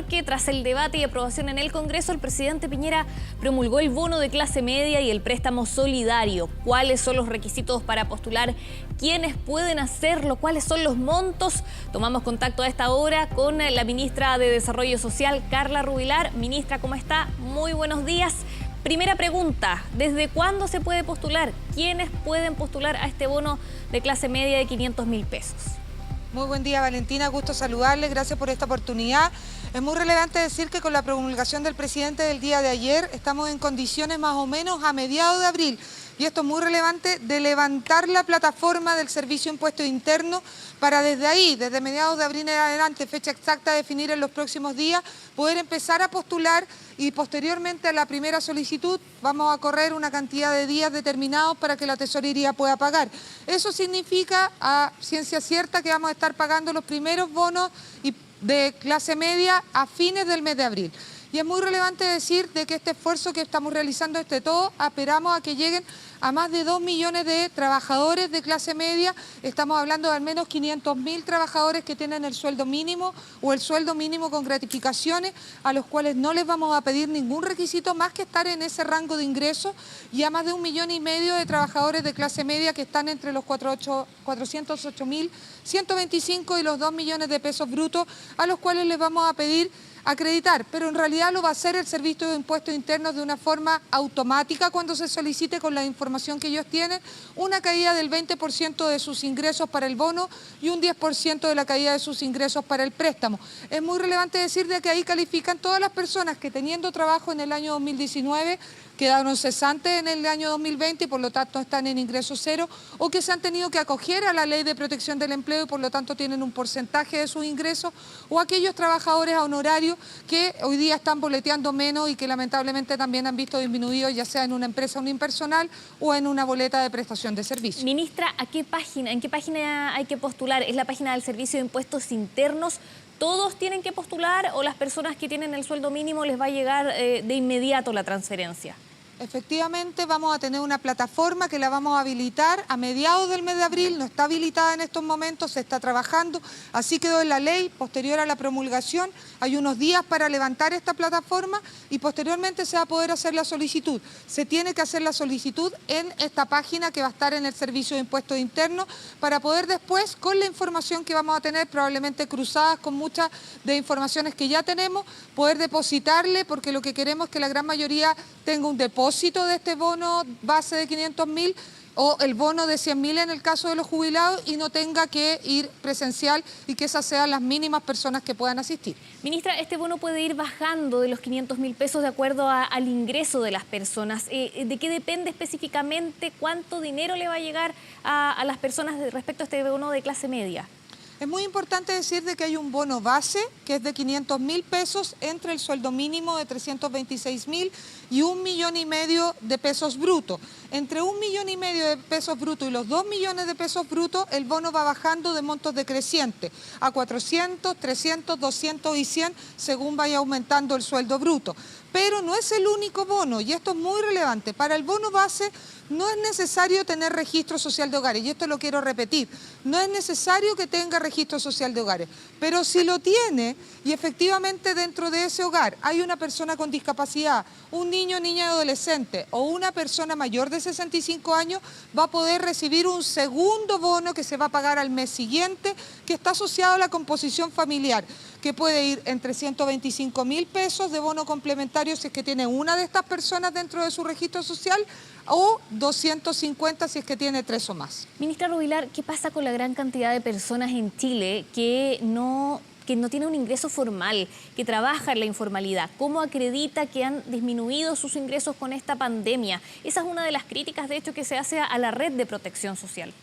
porque tras el debate y aprobación en el Congreso, el presidente Piñera promulgó el bono de clase media y el préstamo solidario. ¿Cuáles son los requisitos para postular? ¿Quiénes pueden hacerlo? ¿Cuáles son los montos? Tomamos contacto a esta hora con la ministra de Desarrollo Social, Carla Rubilar. Ministra, ¿cómo está? Muy buenos días. Primera pregunta, ¿desde cuándo se puede postular? ¿Quiénes pueden postular a este bono de clase media de 500.000 pesos? Muy buen día, Valentina, gusto saludarle, gracias por esta oportunidad. Es muy relevante decir que con la promulgación del presidente del día de ayer estamos en condiciones más o menos a mediados de abril. Y esto es muy relevante de levantar la plataforma del Servicio de Impuestos Internos para desde ahí, desde mediados de abril en adelante, fecha exacta a definir en los próximos días, poder empezar a postular y posteriormente a la primera solicitud vamos a correr una cantidad de días determinados para que la tesorería pueda pagar. Eso significa a ciencia cierta que vamos a estar pagando los primeros bonos de clase media a fines del mes de abril. Y es muy relevante decir de que este esfuerzo que estamos realizando todo, aspiramos a que lleguen a más de 2 millones de trabajadores de clase media. Estamos hablando de al menos 500.000 trabajadores que tienen el sueldo mínimo o el sueldo mínimo con gratificaciones, a los cuales no les vamos a pedir ningún requisito más que estar en ese rango de ingresos, y a más de 1,5 millones de trabajadores de clase media que están entre los 408.125 y los 2 millones de pesos brutos, a los cuales les vamos a pedir acreditar, pero en realidad lo va a hacer el Servicio de Impuestos Internos de una forma automática cuando se solicite con la información que ellos tienen, una caída del 20% de sus ingresos para el bono y un 10% de la caída de sus ingresos para el préstamo. Es muy relevante decir de que ahí califican todas las personas que teniendo trabajo en el año 2019 quedaron cesantes en el año 2020 y por lo tanto están en ingreso cero, o que se han tenido que acoger a la Ley de Protección del Empleo y por lo tanto tienen un porcentaje de sus ingresos, o aquellos trabajadores honorarios que hoy día están boleteando menos y que lamentablemente también han visto disminuido, ya sea en una empresa unipersonal o en una boleta de prestación de servicio. Ministra, ¿en qué página hay que postular? ¿Es la página del Servicio de Impuestos Internos? ¿Todos tienen que postular o las personas que tienen el sueldo mínimo les va a llegar de inmediato la transferencia? Efectivamente, vamos a tener una plataforma que la vamos a habilitar a mediados del mes de abril, no está habilitada en estos momentos, se está trabajando, así quedó en la ley. Posterior a la promulgación hay unos días para levantar esta plataforma y posteriormente se va a poder hacer la solicitud. Se tiene que hacer la solicitud en esta página que va a estar en el Servicio de Impuestos Internos para poder después, con la información que vamos a tener, probablemente cruzadas con muchas de informaciones que ya tenemos, poder depositarle, porque lo que queremos es que la gran mayoría tenga un depósito de este bono base de 500.000 o el bono de 100.000 en el caso de los jubilados y no tenga que ir presencial y que esas sean las mínimas personas que puedan asistir. Ministra, este bono puede ir bajando de los 500.000 pesos de acuerdo al ingreso de las personas. ¿De qué depende específicamente cuánto dinero le va a llegar a las personas respecto a este bono de clase media? Es muy importante decir de que hay un bono base que es de 500.000 pesos entre el sueldo mínimo de 326.000 y 1,5 millones de pesos brutos. Entre 1,5 millones de pesos brutos y los 2 millones de pesos brutos, el bono va bajando de montos decrecientes a 400, 300, 200 y 100 según vaya aumentando el sueldo bruto. Pero no es el único bono y esto es muy relevante. Para el bono base no es necesario tener registro social de hogares, y esto lo quiero repetir, no es necesario que tenga registro social de hogares, pero si lo tiene y efectivamente dentro de ese hogar hay una persona con discapacidad, un niño, niña, adolescente o una persona mayor de 65 años, va a poder recibir un segundo bono que se va a pagar al mes siguiente, que está asociado a la composición familiar, que puede ir entre 125.000 pesos de bono complementario si es que tiene una de estas personas dentro de su registro social, o 250 si es que tiene 3 o más. Ministra Rubilar, ¿qué pasa con la gran cantidad de personas en Chile que no tienen un ingreso formal, que trabaja en la informalidad? ¿Cómo acredita que han disminuido sus ingresos con esta pandemia? Esa es una de las críticas, de hecho, que se hace a la red de protección social.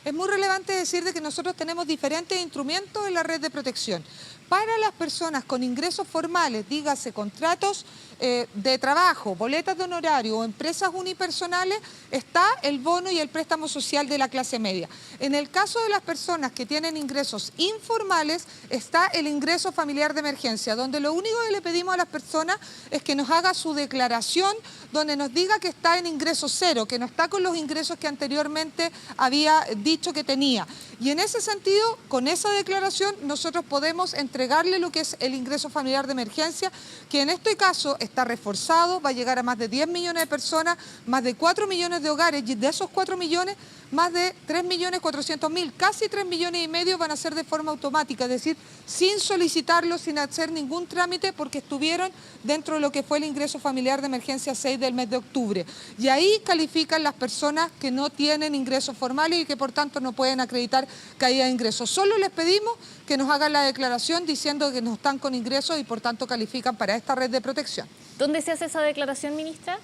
Es muy relevante decir de que nosotros tenemos diferentes instrumentos en la red de protección. Para las personas con ingresos formales, dígase contratos de trabajo, boletas de honorario o empresas unipersonales, está el bono y el préstamo social de la clase media. En el caso de las personas que tienen ingresos informales, está el ingreso familiar de emergencia, donde lo único que le pedimos a las personas es que nos haga su declaración, donde nos diga que está en ingreso cero, que no está con los ingresos que anteriormente había dicho que tenía. Y en ese sentido, con esa declaración, nosotros podemos entregar entregarle lo que es el ingreso familiar de emergencia, que en este caso está reforzado, va a llegar a más de 10 millones de personas, más de 4 millones de hogares, y de esos 4 millones, más de 3.400.000, casi 3,5 millones van a ser de forma automática, es decir, sin solicitarlo, sin hacer ningún trámite, porque estuvieron dentro de lo que fue el ingreso familiar de emergencia 6 del mes de octubre. Y ahí califican las personas que no tienen ingresos formales y que por tanto no pueden acreditar caída de ingresos. Solo les pedimos que nos hagan la declaración diciendo que no están con ingresos y por tanto califican para esta red de protección. ¿Dónde se hace esa declaración, ministra?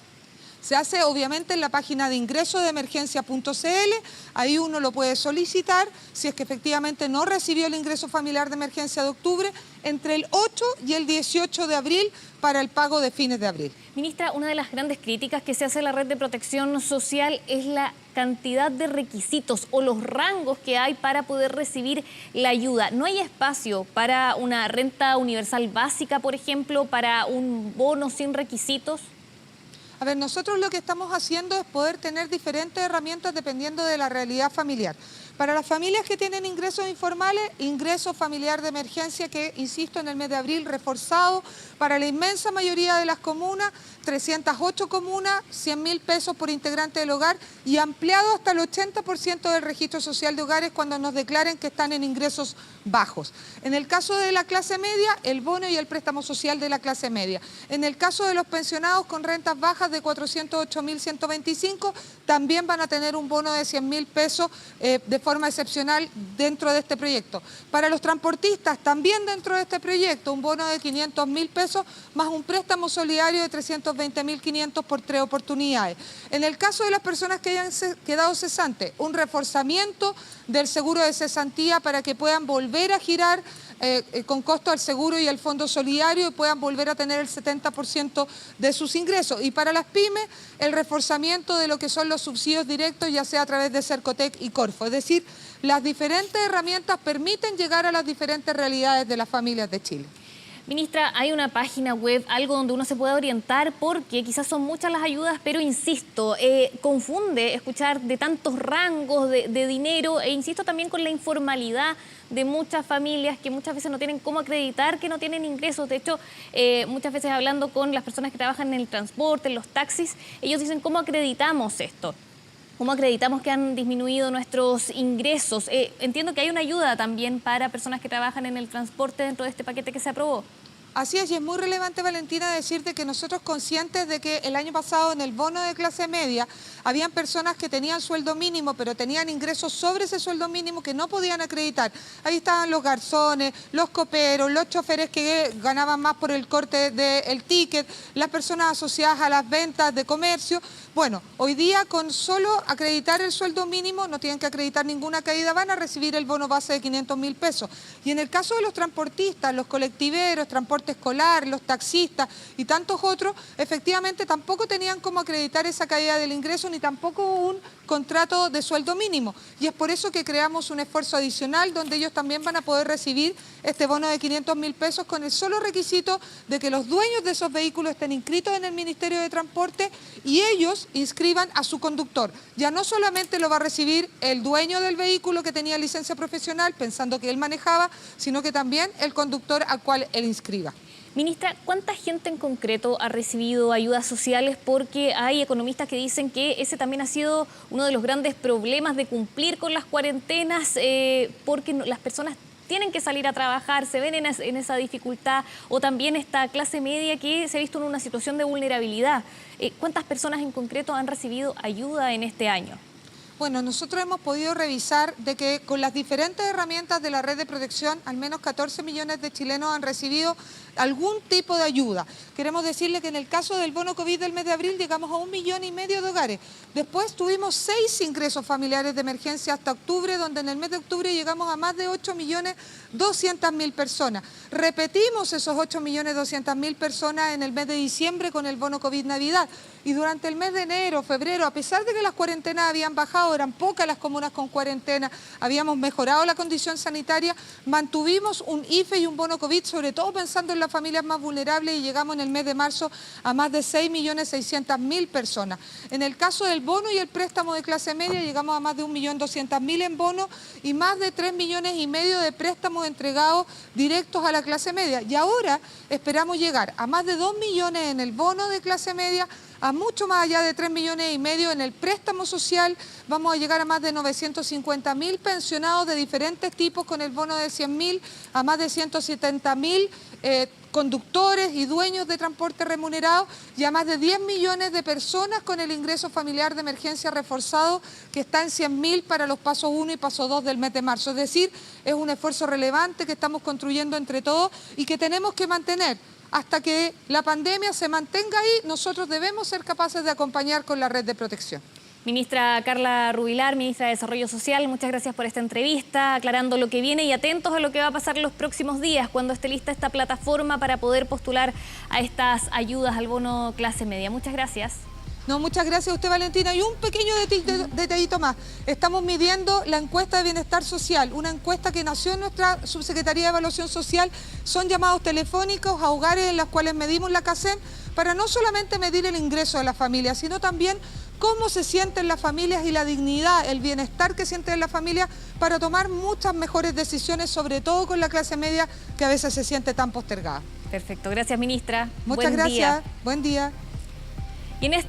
Se hace obviamente en la página de ingresodeemergencia.cl, ahí uno lo puede solicitar si es que efectivamente no recibió el ingreso familiar de emergencia de octubre entre el 8 y el 18 de abril para el pago de fines de abril. Ministra, una de las grandes críticas que se hace a la red de protección social es la cantidad de requisitos o los rangos que hay para poder recibir la ayuda. ¿No hay espacio para una renta universal básica, por ejemplo, para un bono sin requisitos? A ver, nosotros lo que estamos haciendo es poder tener diferentes herramientas dependiendo de la realidad familiar. Para las familias que tienen ingresos informales, ingreso familiar de emergencia que, insisto, en el mes de abril reforzado para la inmensa mayoría de las comunas, 308 comunas, 100.000 pesos por integrante del hogar y ampliado hasta el 80% del registro social de hogares cuando nos declaren que están en ingresos bajos. En el caso de la clase media, el bono y el préstamo social de la clase media. En el caso de los pensionados con rentas bajas de 408.125, también van a tener un bono de 100.000 pesos de forma excepcional dentro de este proyecto. Para los transportistas, también dentro de este proyecto, un bono de 500.000 pesos más un préstamo solidario de 320.500 por 3 oportunidades. En el caso de las personas que hayan quedado cesantes, un reforzamiento del seguro de cesantía para que puedan volver a girar con costo al seguro y al fondo solidario y puedan volver a tener el 70% de sus ingresos. Y para las pymes, el reforzamiento de lo que son los subsidios directos, ya sea a través de Cercotec y Corfo. Es decir, las diferentes herramientas permiten llegar a las diferentes realidades de las familias de Chile. Ministra, hay una página web, algo donde uno se pueda orientar porque quizás son muchas las ayudas, pero insisto, confunde escuchar de tantos rangos de dinero e insisto también con la informalidad de muchas familias que muchas veces no tienen cómo acreditar que no tienen ingresos. De hecho, muchas veces hablando con las personas que trabajan en el transporte, en los taxis, ellos dicen, ¿cómo acreditamos esto? ¿Cómo acreditamos que han disminuido nuestros ingresos? Entiendo que hay una ayuda también para personas que trabajan en el transporte dentro de este paquete que se aprobó. Así es, y es muy relevante, Valentina, decirte que nosotros conscientes de que el año pasado en el bono de clase media habían personas que tenían sueldo mínimo, pero tenían ingresos sobre ese sueldo mínimo que no podían acreditar. Ahí estaban los garzones, los coperos, los choferes que ganaban más por el corte del ticket, las personas asociadas a las ventas de comercio. Bueno, hoy día con solo acreditar el sueldo mínimo, no tienen que acreditar ninguna caída, van a recibir el bono base de 500.000 pesos. Y en el caso de los transportistas, los colectiveros, transporte escolar, los taxistas y tantos otros, efectivamente tampoco tenían cómo acreditar esa caída del ingreso ni tampoco un contrato de sueldo mínimo. Y es por eso que creamos un esfuerzo adicional donde ellos también van a poder recibir este bono de 500.000 pesos con el solo requisito de que los dueños de esos vehículos estén inscritos en el Ministerio de Transporte y ellos inscriban a su conductor. Ya no solamente lo va a recibir el dueño del vehículo que tenía licencia profesional pensando que él manejaba, sino que también el conductor al cual él inscriba. Ministra, ¿cuánta gente en concreto ha recibido ayudas sociales? Porque hay economistas que dicen que ese también ha sido uno de los grandes problemas de cumplir con las cuarentenas, porque las personas tienen que salir a trabajar, se ven en esa dificultad, o también esta clase media que se ha visto en una situación de vulnerabilidad. ¿Cuántas personas en concreto han recibido ayuda en este año? Bueno, nosotros hemos podido revisar de que con las diferentes herramientas de la red de protección, al menos 14 millones de chilenos han recibido algún tipo de ayuda. Queremos decirle que en el caso del bono COVID del mes de abril llegamos a 1,5 millones de hogares. Después tuvimos 6 ingresos familiares de emergencia hasta octubre, donde en el mes de octubre llegamos a más de 8.200.000 personas. Repetimos esos 8.200.000 personas en el mes de diciembre con el bono COVID Navidad. Y durante el mes de enero, febrero, a pesar de que las cuarentenas habían bajado, confinado, eran pocas las comunas con cuarentena, habíamos mejorado la condición sanitaria, mantuvimos un IFE y un bono COVID, sobre todo pensando en las familias más vulnerables, y llegamos en el mes de marzo a más de 6.600.000 personas. En el caso del bono y el préstamo de clase media, llegamos a más de 1.200.000 en bono y más de 3,5 millones de préstamos entregados directos a la clase media. Y ahora esperamos llegar a más de 2 millones en el bono de clase media, a mucho más allá de 3,5 millones en el préstamo social. Vamos a llegar a más de 950.000 pensionados de diferentes tipos con el bono de 100.000, a más de 170.000 conductores y dueños de transporte remunerado, y a más de 10 millones de personas con el ingreso familiar de emergencia reforzado, que está en 100.000 para los pasos 1 y paso 2 del mes de marzo. Es decir, es un esfuerzo relevante que estamos construyendo entre todos y que tenemos que mantener. Hasta que la pandemia se mantenga ahí, nosotros debemos ser capaces de acompañar con la red de protección. Ministra Carla Rubilar, ministra de Desarrollo Social, muchas gracias por esta entrevista, aclarando lo que viene y atentos a lo que va a pasar los próximos días, cuando esté lista esta plataforma para poder postular a estas ayudas al bono clase media. Muchas gracias. No, muchas gracias a usted, Valentina. Y un pequeño detallito más. Estamos midiendo la encuesta de bienestar social, una encuesta que nació en nuestra Subsecretaría de Evaluación Social. Son llamados telefónicos a hogares en los cuales medimos la CACEM, para no solamente medir el ingreso de las familias, sino también cómo se sienten las familias y la dignidad, el bienestar que sienten las familias, para tomar muchas mejores decisiones, sobre todo con la clase media, que a veces se siente tan postergada. Perfecto, gracias, ministra. Muchas gracias. Buen día. Y en este